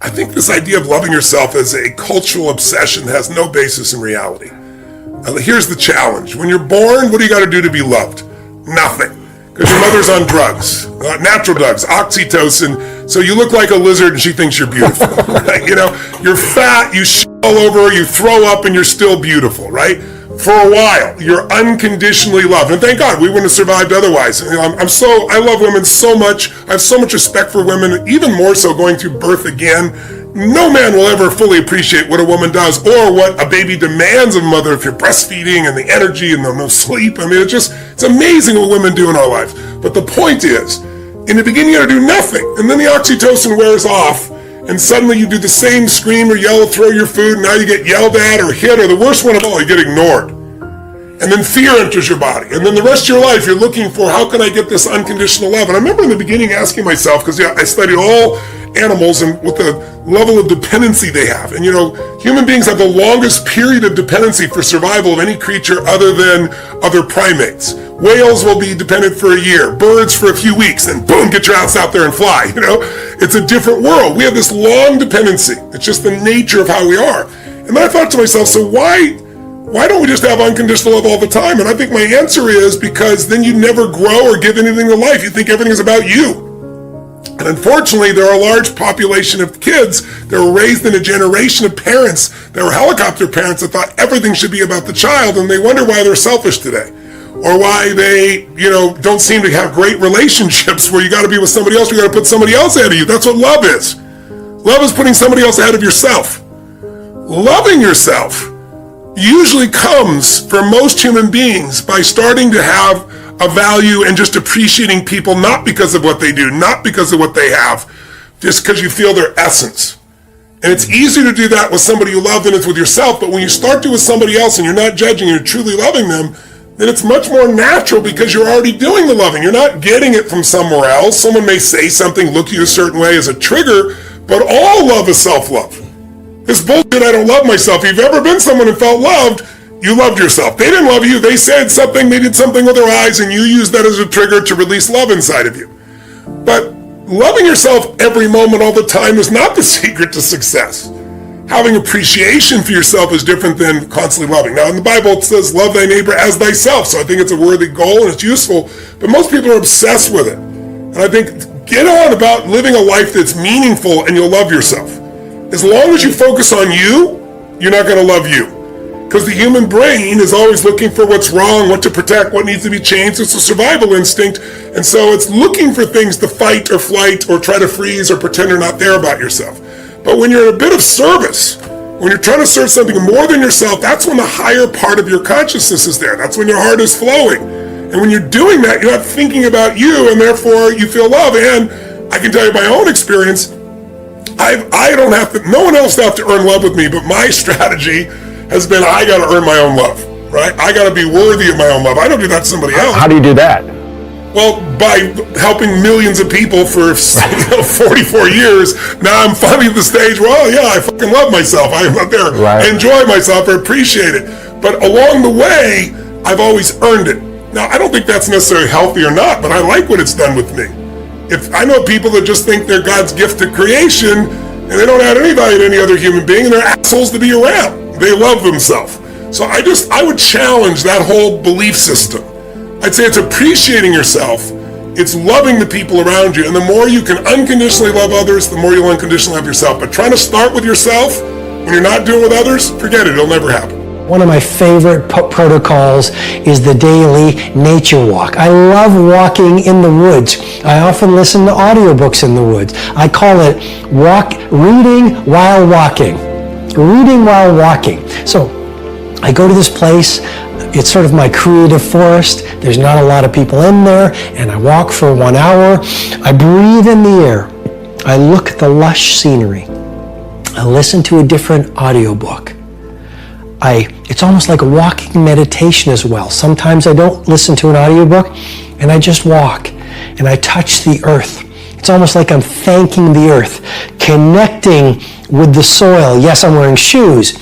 I think this idea of loving yourself is a cultural obsession that has no basis in reality. Here's the challenge. When you're born, what do you got to do to be loved? Nothing. Because your mother's on drugs, natural drugs, oxytocin. So you look like a lizard and she thinks you're beautiful. Right? You know, you're fat, you shit all over, you throw up, and you're still beautiful, right? For a while, you're unconditionally loved. And thank God, we wouldn't have survived otherwise. You know, I love women so much. I have so much respect for women, even more so going through birth again. No man will ever fully appreciate what a woman does or what a baby demands of a mother if you're breastfeeding and the energy and the no sleep. I mean, it's amazing what women do in our lives. But the point is, in the beginning, you gotta do nothing. And then the oxytocin wears off, and suddenly you do the same, scream or yell, throw your food, and now you get yelled at or hit, or the worst one of all, you get ignored. And then fear enters your body. And then the rest of your life, you're looking for, how can I get this unconditional love? And I remember in the beginning asking myself, because I studied all animals and what the level of dependency they have. And human beings have the longest period of dependency for survival of any creature other than other primates. Whales will be dependent for a year, birds for a few weeks, and boom, get your ass out there and fly. It's a different world. We have this long dependency. It's just the nature of how we are. And then I thought to myself, so why don't we just have unconditional love all the time? And I think my answer is because then you never grow or give anything to life. You think everything is about you. And unfortunately, there are a large population of kids that were raised in a generation of parents that were helicopter parents that thought everything should be about the child, and they wonder why they're selfish today. Or why they, don't seem to have great relationships where you got to be with somebody else, you got to put somebody else ahead of you. That's what love is. Love is putting somebody else ahead of yourself. Loving yourself usually comes for most human beings by starting to have a value and just appreciating people, not because of what they do, not because of what they have, just because you feel their essence. And it's easier to do that with somebody you love than it's with yourself, but when you start to with somebody else and you're not judging, you're truly loving them, then it's much more natural because you're already doing the loving. You're not getting it from somewhere else. Someone may say something, look at you a certain way as a trigger, but all love is self-love. This bullshit, I don't love myself. If you've ever been someone who felt loved, you loved yourself. They didn't love you. They said something, they did something with their eyes, and you used that as a trigger to release love inside of you. But loving yourself every moment, all the time, is not the secret to success. Having appreciation for yourself is different than constantly loving. Now, in the Bible, it says, love thy neighbor as thyself. So I think it's a worthy goal and it's useful, but most people are obsessed with it. And I think, get on about living a life that's meaningful and you'll love yourself. As long as you focus on you, you're not going to love you. Because the human brain is always looking for what's wrong, what to protect, what needs to be changed. It's a survival instinct. And so it's looking for things to fight or flight or try to freeze or pretend you're not there about yourself. But when you're in a bit of service, when you're trying to serve something more than yourself, that's when the higher part of your consciousness is there. That's when your heart is flowing. And when you're doing that, you're not thinking about you, and therefore you feel love. And I can tell you my own experience, no one else have to earn love with me, but my strategy has been, I got to earn my own love, right? I got to be worthy of my own love. I don't do that to somebody else. How do you do that? Well, by helping millions of people for 44 years, now I'm finally at the stage where, I fucking love myself. I'm out there, I enjoy myself, I appreciate it. But along the way, I've always earned it. Now, I don't think that's necessarily healthy or not, but I like what it's done with me. If I know people that just think they're God's gift to creation, and they don't add any value to any other human being, and they're assholes to be around. They love themselves. So I would challenge that whole belief system. I'd say it's appreciating yourself. It's loving the people around you. And the more you can unconditionally love others, the more you'll unconditionally love yourself. But trying to start with yourself when you're not doing with others, forget it. It'll never happen. One of my favorite protocols is the daily nature walk. I love walking in the woods. I often listen to audiobooks in the woods. I call it reading while walking. Reading while walking. So I go to this place. It's sort of my creative forest. There's not a lot of people in there, and I walk for 1 hour. I breathe in the air. I look at the lush scenery. I listen to a different audiobook. It's almost like a walking meditation as well. Sometimes I don't listen to an audiobook, and I just walk, and I touch the earth. It's almost like I'm thanking the earth, connecting with the soil. Yes, I'm wearing shoes.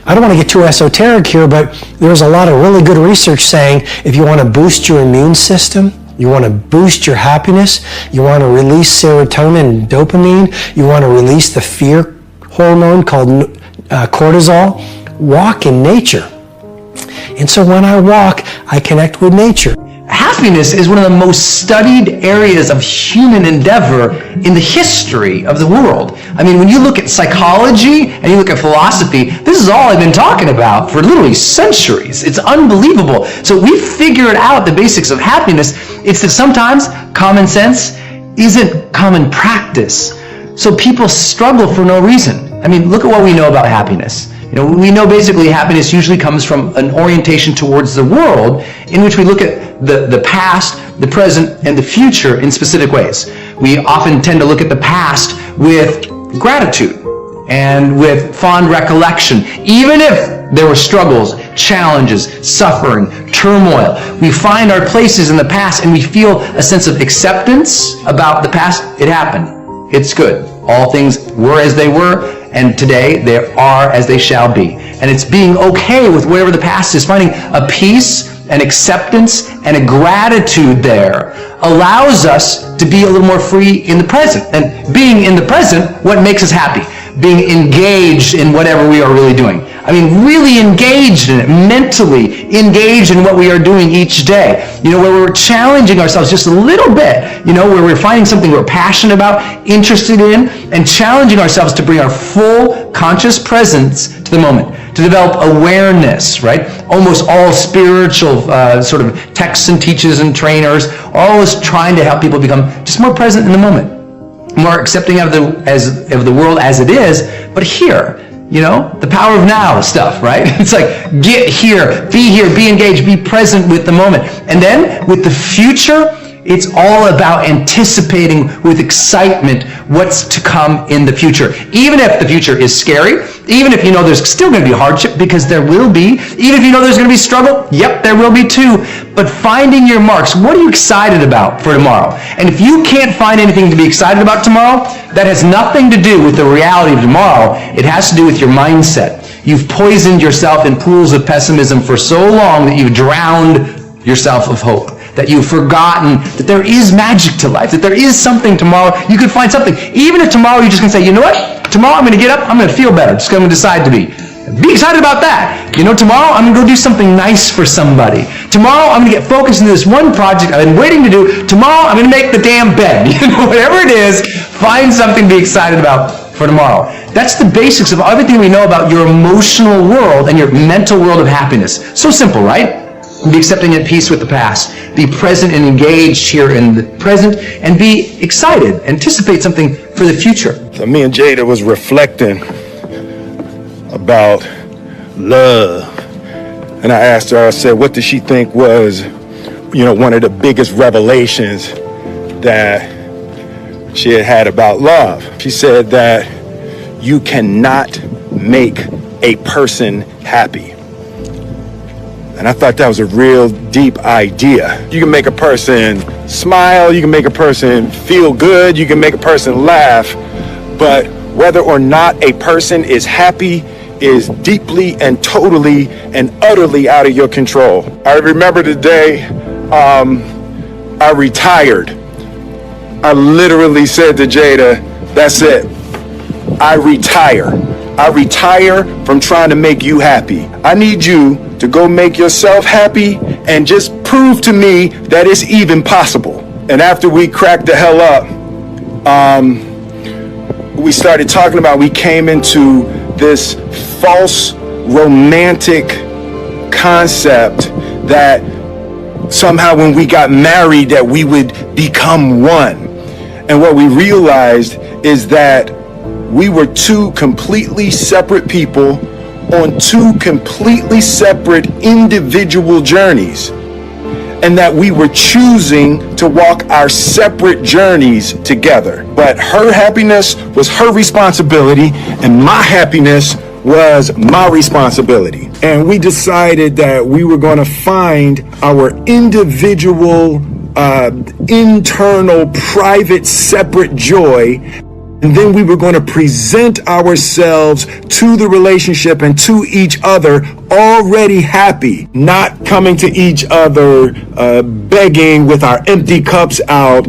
I don't want to get too esoteric here, but there's a lot of really good research saying if you want to boost your immune system, You want to boost your happiness. You want to release serotonin and dopamine. You want to release the fear hormone called cortisol. Walk in nature. And so when I walk, I connect with nature. Happiness is one of the most studied areas of human endeavor in the history of the world. I mean, when you look at psychology and you look at philosophy, this is all I've been talking about for literally centuries. It's unbelievable. So we figured out the basics of happiness. It's that sometimes common sense isn't common practice. So people struggle for no reason. I mean, look at what we know about happiness. We know basically happiness usually comes from an orientation towards the world in which we look at the past, the present, and the future in specific ways. We often tend to look at the past with gratitude and with fond recollection. Even if there were struggles, challenges, suffering, turmoil, we find our places in the past and we feel a sense of acceptance about the past. It happened. It's good. All things were as they were, and today they are as they shall be. And it's being okay with whatever the past is, finding a peace, an acceptance, and a gratitude there allows us to be a little more free in the present. And being in the present, what makes us happy? Being engaged in whatever we are really doing. I mean, really engaged in it, mentally engaged in what we are doing each day. Where we're challenging ourselves just a little bit, where we're finding something we're passionate about, interested in, and challenging ourselves to bring our full conscious presence to the moment, to develop awareness, right? Almost all spiritual sort of texts and teachers and trainers are always trying to help people become just more present in the moment, more accepting of the world as it is, but here. The power of now stuff, right? It's like, get here, be engaged, be present with the moment. And then with the future, it's all about anticipating with excitement what's to come in the future. Even if the future is scary, even if there's still going to be hardship, because there will be, even if there's going to be struggle, yep, there will be too. But finding your marks, what are you excited about for tomorrow? And if you can't find anything to be excited about tomorrow, that has nothing to do with the reality of tomorrow. It has to do with your mindset. You've poisoned yourself in pools of pessimism for so long that you've drowned yourself of hope. That you've forgotten that there is magic to life, that there is something tomorrow. You could find something. Even if tomorrow you're just going to say, you know what? Tomorrow I'm going to get up, I'm going to feel better. Just going to decide to be. Be excited about that. Tomorrow I'm going to go do something nice for somebody. Tomorrow I'm going to get focused into this one project I've been waiting to do. Tomorrow I'm going to make the damn bed. Whatever it is, find something to be excited about for tomorrow. That's the basics of everything we know about your emotional world and your mental world of happiness. So simple, right? Be accepting and at peace with the past. Be present and engaged here in the present, and be excited. Anticipate something for the future. So me and Jada was reflecting about love. And I asked her, I said, what did she think was, one of the biggest revelations that she had about love? She said that you cannot make a person happy. And I thought that was a real deep idea. You can make a person smile, you can make a person feel good, you can make a person laugh, but whether or not a person is happy is deeply and totally and utterly out of your control. I remember the day I retired. I literally said to Jada, that's it. I retire. I retire from trying to make you happy. I need you to go make yourself happy and just prove to me that it's even possible. And after we cracked the hell up, we started talking about, we came into this false romantic concept that somehow when we got married that we would become one. And what we realized is that we were two completely separate people on two completely separate individual journeys, and that we were choosing to walk our separate journeys together. But her happiness was her responsibility, and my happiness was my responsibility. And we decided that we were going to find our individual, internal, private, separate joy. And then we were going to present ourselves to the relationship and to each other already happy, not coming to each other begging with our empty cups out,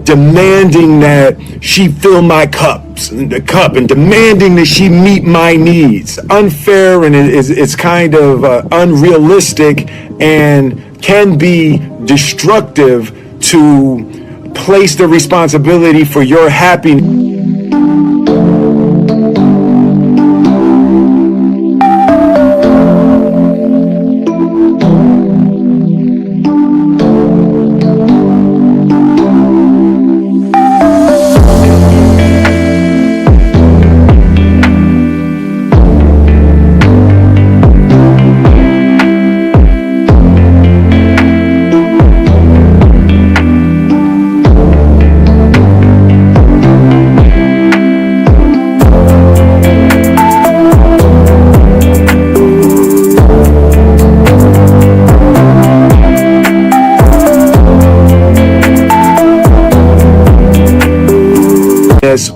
demanding that she fill my cup and demanding that she meet my needs. Unfair, and it's kind of unrealistic and can be destructive to place the responsibility for your happiness.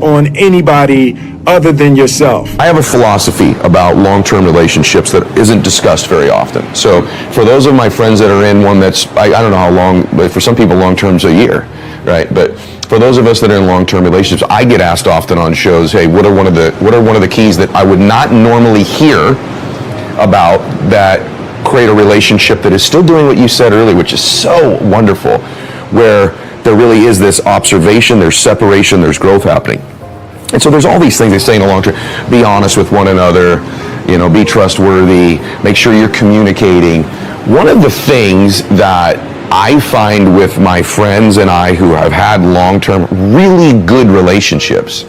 On anybody other than yourself. I have a philosophy about long-term relationships that isn't discussed very often. So for those of my friends that are in one that's, I don't know how long, but for some people long-term's a year, right? But for those of us that are in long-term relationships, I get asked often on shows, hey, what are one of the keys that I would not normally hear about that create a relationship that is still doing what you said earlier, which is so wonderful, where there really is this observation, there's separation, there's growth happening. And so there's all these things they say in the long term. Be honest with one another, be trustworthy, make sure you're communicating. One of the things that I find with my friends and I who have had long-term, really good relationships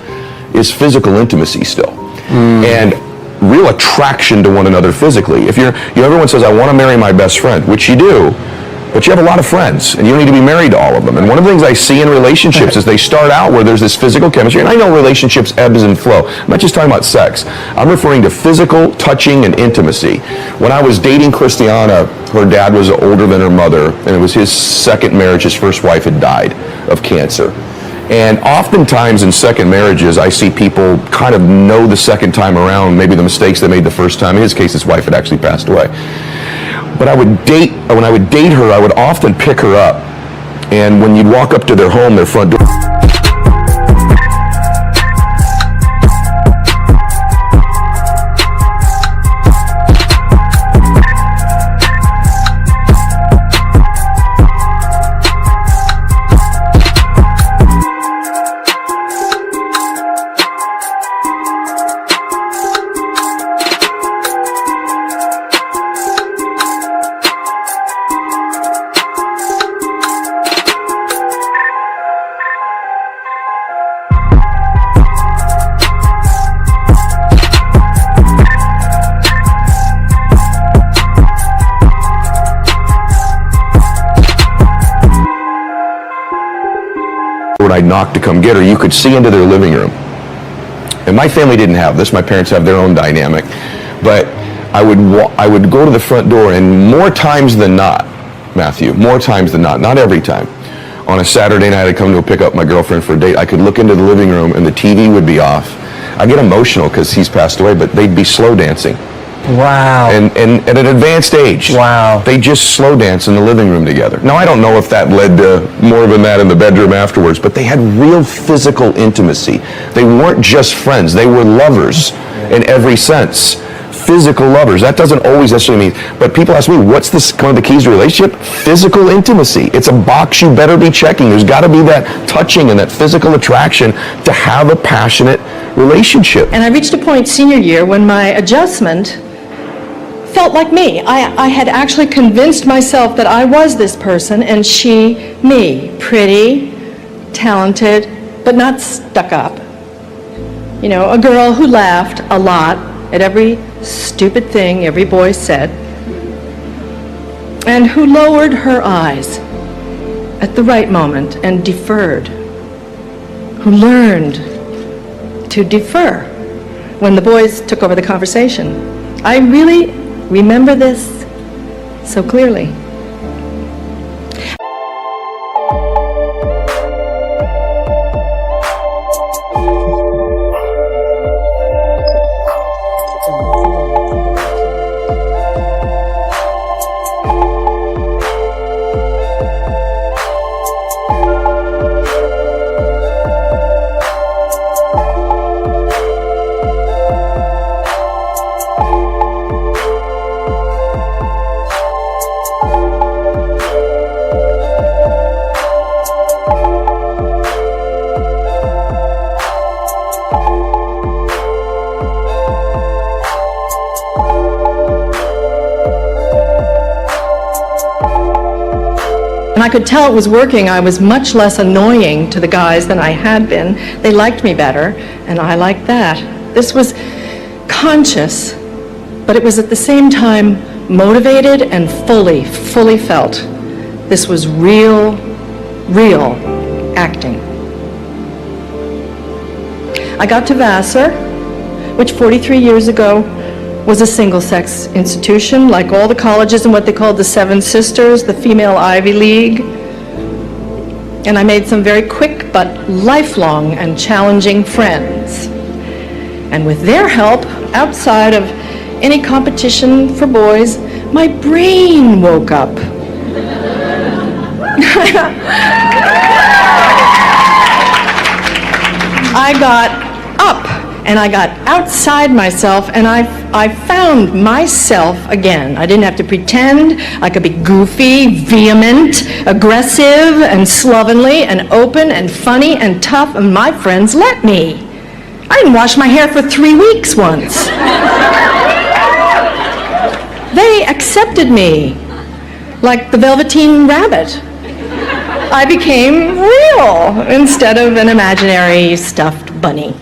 is physical intimacy still. And real attraction to one another physically. If everyone says, I want to marry my best friend, which you do, but you have a lot of friends, and you don't need to be married to all of them. And one of the things I see in relationships is they start out where there's this physical chemistry, and I know relationships ebbs and flow. I'm not just talking about sex. I'm referring to physical touching and intimacy. When I was dating Christiana, her dad was older than her mother, and it was his second marriage. His first wife had died of cancer. And oftentimes in second marriages, I see people kind of know the second time around, maybe the mistakes they made the first time. In his case, his wife had actually passed away. But when I would date her, I would often pick her up. And when you'd walk up to their home, their front door, when I knocked to come get her, you could see into their living room. And my family didn't have this. My parents have their own dynamic. But I would go to the front door, and more times than not, Matthew, more times than not every time, on a Saturday night I'd come to pick up my girlfriend for a date, I could look into the living room and the TV would be off. I get emotional because he's passed away, but they'd be slow dancing. Wow. And at an advanced age. Wow. They just slow dance in the living room together. Now, I don't know if that led to more than that in the bedroom afterwards, but they had real physical intimacy. They weren't just friends. They were lovers in every sense. Physical lovers. That doesn't always necessarily mean, but people ask me, what's one of the keys to a relationship? Physical intimacy. It's a box you better be checking. There's got to be that touching and that physical attraction to have a passionate relationship. And I reached a point senior year when my adjustment felt like me. I had actually convinced myself that I was this person and she me. Pretty, talented, but not stuck up. You know, a girl who laughed a lot at every stupid thing every boy said, and who lowered her eyes at the right moment and deferred, who learned to defer when the boys took over the conversation. I really remember this so clearly. And I could tell it was working. I was much less annoying to the guys than I had been. They liked me better, and I liked that. This was conscious, but it was at the same time motivated and fully felt. This was real acting. I got to Vassar, which 43 years ago was a single-sex institution, like all the colleges in what they called the Seven Sisters, the female Ivy League. And I made some very quick but lifelong and challenging friends. And with their help, outside of any competition for boys, my brain woke up. I got up and I got outside myself, and I found myself again. I didn't have to pretend. I could be goofy, vehement, aggressive, and slovenly, and open, and funny, and tough, and my friends let me. I didn't wash my hair for 3 weeks once. They accepted me like the Velveteen Rabbit. I became real instead of an imaginary stuffed bunny.